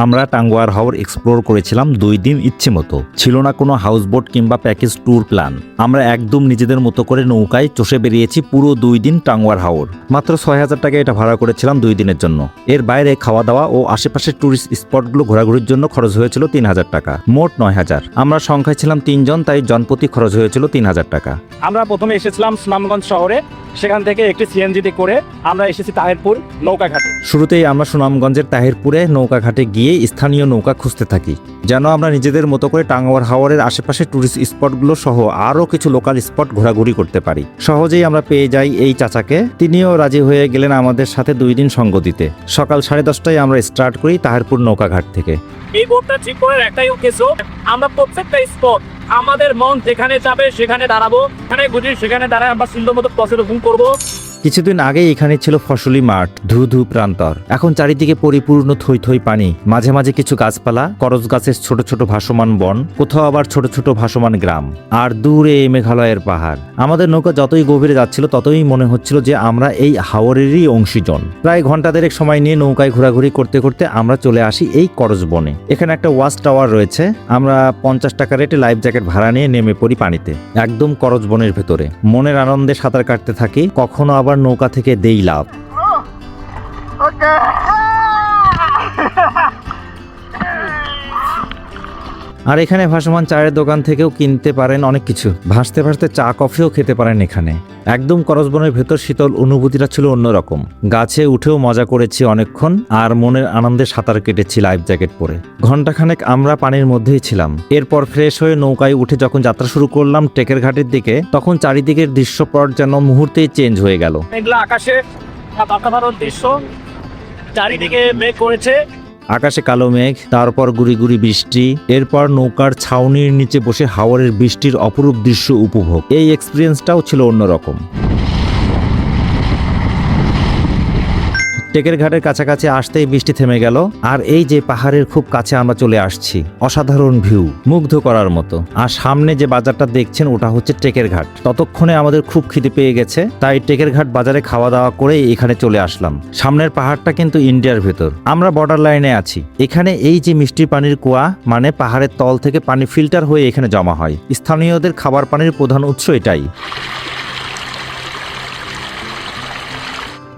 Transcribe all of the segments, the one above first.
আমরা টাঙ্গুয়ার হাওর এক্সপ্লোর করেছিলাম 2 দিন ইচ্ছে মতো। ছিল না কোনো হাউসবোট কিংবা প্যাকেজ ট্যুর প্ল্যান। আমরা একদম নিজেদের মতো করে নৌকায় চষে বেরিয়েছি পুরো 2 দিন টাঙ্গুয়ার হাওর। মাত্র 6000 টাকা এটা ভাড়া করেছিলাম 2 দিনের জন্য। এর বাইরে খাওয়া দাওয়া ও আশেপাশের ট্যুরিস্ট স্পটগুলো ঘোরাঘুরির জন্য খরচ হয়েছিল 3000 টাকা, মোট 9000। আমরা সংখ্যায় ছিলাম 3 জন, তাই জনপ্রতি খরচ হয়েছিল 3000 টাকা। আমরা প্রথমে এসেছিলাম সুনামগঞ্জ শহরে, সেখান থেকে একটি সিএনজিতে করে আমরা এসেছি তাহিরপুর নৌকাঘাটে। শুরুতেই আমরা সুনামগঞ্জের তাহিরপুরে নৌকাঘাটে গিয়ে স্থানীয় নৌকা খুঁজতে থাকি, যেন আমরা নিজেদের মতো করে টাঙ্গুয়ার হাওরের আশেপাশে ট্যুরিস্ট স্পটগুলো সহ আরও কিছু লোকাল স্পট ঘোরাঘুরি করতে পারি। সহজেই আমরা পেয়ে যাই এই চাচাকে। তিনিও রাজি হয়ে গেলেন আমাদের সাথে 2 দিন সঙ্গ দিতে। সকাল 10:30টায় আমরা স্টার্ট করি তাহিরপুর নৌকাঘাট থেকে। এই বোটটা ঠিক করার একটাই উদ্দেশ্য, আমরা প্রত্যেকটা স্পট আমাদের মন যেখানে যাবে সেখানে দাঁড়াবো, সেখানে বুঝি সেখানে দাঁড়ায় আমরা সুন্দর মতো পর্যবেক্ষণ করবো। কিছুদিন আগে এখানে ছিল ফসলি মাঠ, ধু ধু প্রান্তর। এখন চারিদিকে পরিপূর্ণ থই থই পানি, মাঝে মাঝে কিছু গাছপালা, করজ গাছের ছোট ছোট ভাসমান বন, কোথাও আবার ছোট ছোট ভাসমান গ্রাম, আর দূরে মেঘালয়ের পাহাড়। আমাদের নৌকা যতই গভীরে যাচ্ছিল ততই মনে হচ্ছিল যে আমরা এই হাওরেরই অংশীজন। প্রায় ঘন্টা দেড়েক সময় নিয়ে নৌকায় ঘোরাঘুরি করতে করতে আমরা চলে আসি এই করজ বনে। এখানে একটা ওয়াচ টাওয়ার রয়েছে। আমরা 50 টাকা রেটে লাইফ জ্যাকেট ভাড়া নিয়ে নেমে পড়ি পানিতে, একদম করজ বনের ভেতরে। মনের আনন্দে সাঁতার কাটতে থাকি, কখনো আবার নৌকা থেকে দেই লাভ। আর এখানে ভাসমান চায়ের দোকান থেকেও কিনতে পারেন অনেক কিছু। ভাসতে ভাসতে চা কফিও খেতে পারেন এখানে। একদম করজবনের ভেতর শীতল অনুভূতিটা ছিল অন্যরকম। গাছে উঠেও মজা করেছি অনেকক্ষণ, আর মনের আনন্দে সাঁতার কেটেছি লাইফ জ্যাকেট পরে। ঘন্টাখানেক আমরা পানির মধ্যেই ছিলাম। এরপর ফ্রেশ হয়ে নৌকায় উঠে যখন যাত্রা শুরু করলাম টেকের ঘাটের দিকে, তখন চারিদিকের দৃশ্যপট যেন মুহূর্তেই চেঞ্জ হয়ে গেল। মেঘলা আকাশে অসাধারণ দৃশ্য, চারিদিকে মেঘ করেছে, আকাশে কালো মেঘ, তারপর গুড়ি গুড়ি বৃষ্টি, এরপর নৌকার ছাউনির নিচে বসে হাওরের বৃষ্টির অপরূপ দৃশ্য উপভোগ। এই এক্সপিরিয়েন্সটাও ছিল অন্যরকম। টেকের ঘাটের কাছাকাছি আসতেই বৃষ্টি থেমে গেল, আর এই যে পাহাড়ের খুব কাছে আমরা চলে আসছি। অসাধারণ ভিউ, মুগ্ধ করার মতো। আর সামনে যে বাজারটা দেখছেন ওটা হচ্ছে টেকের ঘাট। ততক্ষণে আমাদের খুব খিদে পেয়ে গেছে, তাই টেকের ঘাট বাজারে খাওয়া দাওয়া করে এখানে চলে আসলাম। সামনের পাহাড়টা কিন্তু ইন্ডিয়ার ভেতর, আমরা বর্ডার লাইনে আছি। এখানে এই যে মিষ্টি পানির কুয়া, মানে পাহাড়ের তল থেকে পানি ফিল্টার হয়ে এখানে জমা হয়। স্থানীয়দের খাবার পানির প্রধান উৎস এটাই।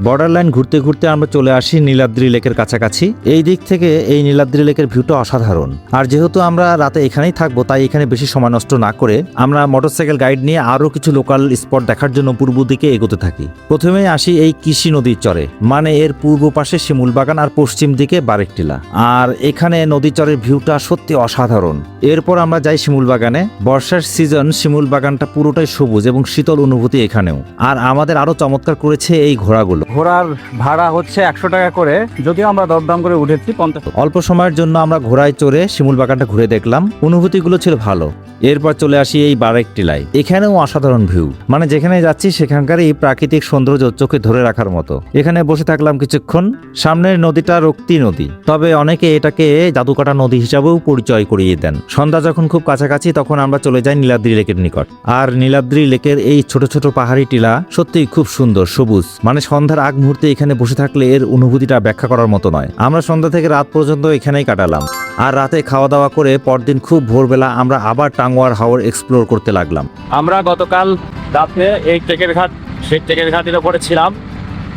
বর্ডার লাইন ঘুরতে ঘুরতে আমরা চলে আসি নীলাদ্রি লেকের কাছাকাছি। এই দিক থেকে এই নীলাদ্রি লেকের ভিউটা অসাধারণ। আর যেহেতু আমরা রাতে এখানেই থাকবো, তাই এখানে বেশি সময় নষ্ট না করে আমরা মোটরসাইকেল গাইড নিয়ে আরও কিছু লোকাল স্পট দেখার জন্য পূর্ব দিকে এগোতে থাকি। প্রথমেই আসি এই কৃষি নদীর চরে, মানে এর পূর্ব পাশে শিমুল বাগান আর পশ্চিম দিকে বারেকটিলা। আর এখানে নদী চরের ভিউটা সত্যি অসাধারণ। এরপর আমরা যাই শিমুল বাগানে। বর্ষার সিজন, শিমুল বাগানটা পুরোটাই সবুজ এবং শীতল অনুভূতি এখানেও। আর আমাদের আরো চমৎকার করেছে এই ঘোড়াগুলো। ঘোড়ার ভাড়া হচ্ছে 100 টাকা করে, যদিও আমরা দরদাম করে উঠেছি 50। অল্প সময়ের জন্য আমরা ঘোড়ায় চড়ে শিমুল বাগানটা ঘুরে দেখলাম, অনুভূতিগুলো ছিল ভালো। এরপর চলে আসি এই বারেকটিলায়। এখানেও অসাধারণ ভিউ, মানে যেখানে যাচ্ছি সেখানকার এই প্রাকৃতিক সৌন্দর্য চোখে ধরে রাখার মতো। এখানে বসে থাকলাম কিছুক্ষণ। সামনের নদীটা রক্তি নদী, তবে অনেকে এটাকে জাদুকাটা নদী হিসাবেও পরিচয় করিয়ে দেন। সন্ধ্যা যখন খুব কাছাকাছি, তখন আমরা চলে যাই নীলাদ্রি লেকের নিকট। আর নীলাদ্রি লেকের এই ছোট ছোট পাহাড়ি টিলা সত্যিই খুব সুন্দর, সবুজ। মানে সন্ধ্যার আগ মুহূর্তে এখানে বসে থাকলে এর অনুভূতিটা ব্যাখ্যা করার মতো নয়। আমরা সন্ধ্যা থেকে রাত পর্যন্ত এখানেই কাটালাম। আর রাতে খাওয়া দাওয়া করে পরদিন খুব ভোরবেলা আমরা আবার টাঙ্গুয়ার হাওর এক্সপ্লোর করতে লাগলাম। আমরা গতকাল রাতে এই টেকের ঘাট, সেই টেকের ঘাটের উপরে ছিলাম,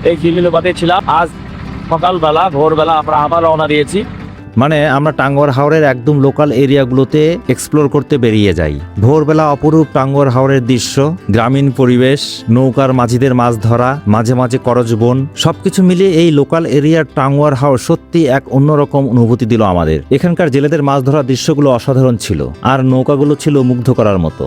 এই কিলিলোপাতে ছিলাম। আজ সকালবেলা ভোরবেলা আমরা আবার রওনা দিয়েছি। মানে আমরা টাঙ্গুয়ার হাওরের একদম লোকাল এরিয়াগুলোতে এক্সপ্লোর করতে বেরিয়ে যাই। ভোরবেলা অপরূপ টাঙ্গুয়ার হাওরের দৃশ্য, গ্রামীণ পরিবেশ, নৌকার মাঝিদের মাছ ধরা, মাঝে মাঝে করজ বন, সবকিছু মিলিয়ে এই লোকাল এরিয়ার টাঙ্গুয়ার হাওর সত্যি এক অন্যরকম অনুভূতি দিল আমাদের। এখানকার জেলেদের মাছ ধরার দৃশ্যগুলো অসাধারণ ছিল, আর নৌকাগুলো ছিল মুগ্ধ করার মতো।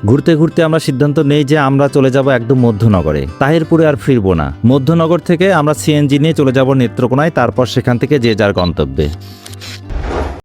ঘুরতে ঘুরতে আমরা সিদ্ধান্ত নেই যে আমরা চলে যাব একদম মধ্যনগরে, তাহিরপুরে আর ফিরবো না। মধ্যনগর থেকে আমরা সিএনজি নিয়ে চলে যাব নেত্রকোনায়, তারপর সেখান থেকে যে যার গন্তব্যে।